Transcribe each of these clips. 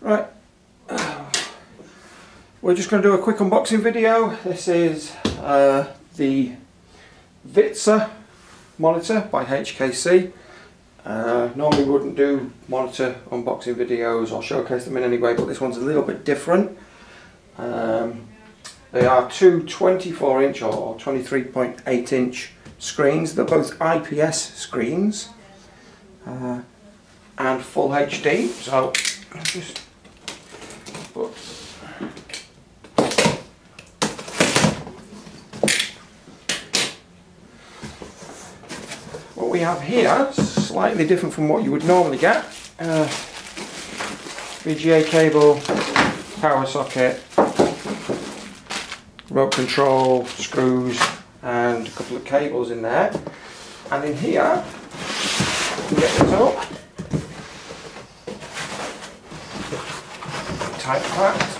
Right, we're just going to do a quick unboxing video. This is the Vitsa monitor by HKC. Normally wouldn't do monitor unboxing videos or showcase them in any way, but this one's a little bit different. They are two 24-inch or 23.8-inch screens. They're both IPS screens and full HD. So just put what we have here is slightly different from what you would normally get. VGA cable, power socket, remote control, screws and a couple of cables in there. And in here, you get this up, tight packed.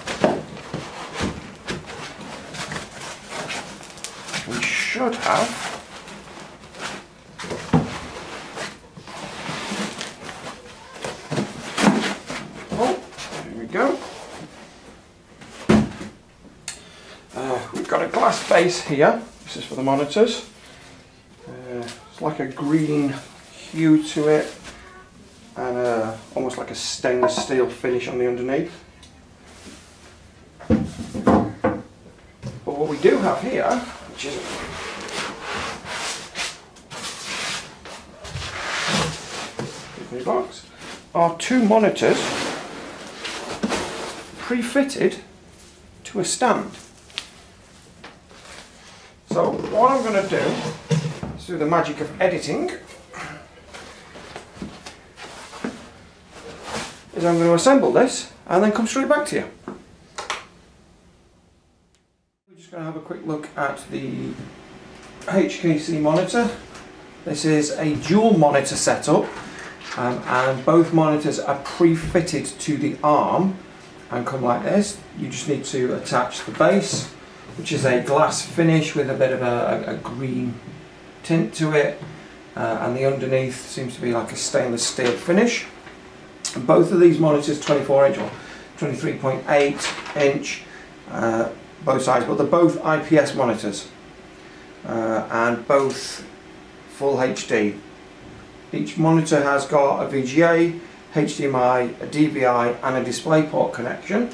We should have go. We've got a glass base here. This is for the monitors. It's like a green hue to it and almost like a stainless steel finish on the underneath. But what we do have here, which is box, are two monitors pre-fitted to a stand. So what I'm going to do is through the magic of editing is I'm going to assemble this and then come straight back to you. We're just going to have a quick look at the HKC monitor. This is a dual monitor setup and both monitors are pre-fitted to the arm and come like this. You just need to attach the base, which is a glass finish with a bit of a green tint to it, and the underneath seems to be like a stainless steel finish. And both of these monitors 24-inch or 23.8-inch, both sides, but they're both IPS monitors and both full HD. Each monitor has got a VGA, HDMI, a DVI and a DisplayPort connection,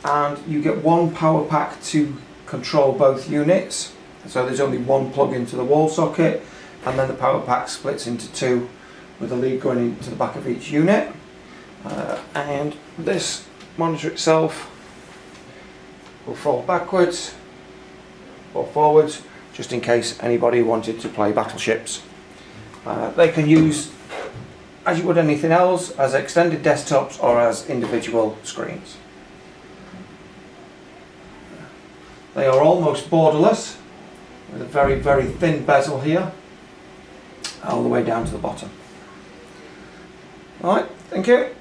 and you get one power pack to control both units. So there's only one plug into the wall socket, and then the power pack splits into two with a lead going into the back of each unit. And this monitor itself will fold backwards or forwards just in case anybody wanted to play battleships. They can use, as you would anything else, as extended desktops or as individual screens. They are almost borderless with a very, very thin bezel here all the way down to the bottom. Alright, thank you.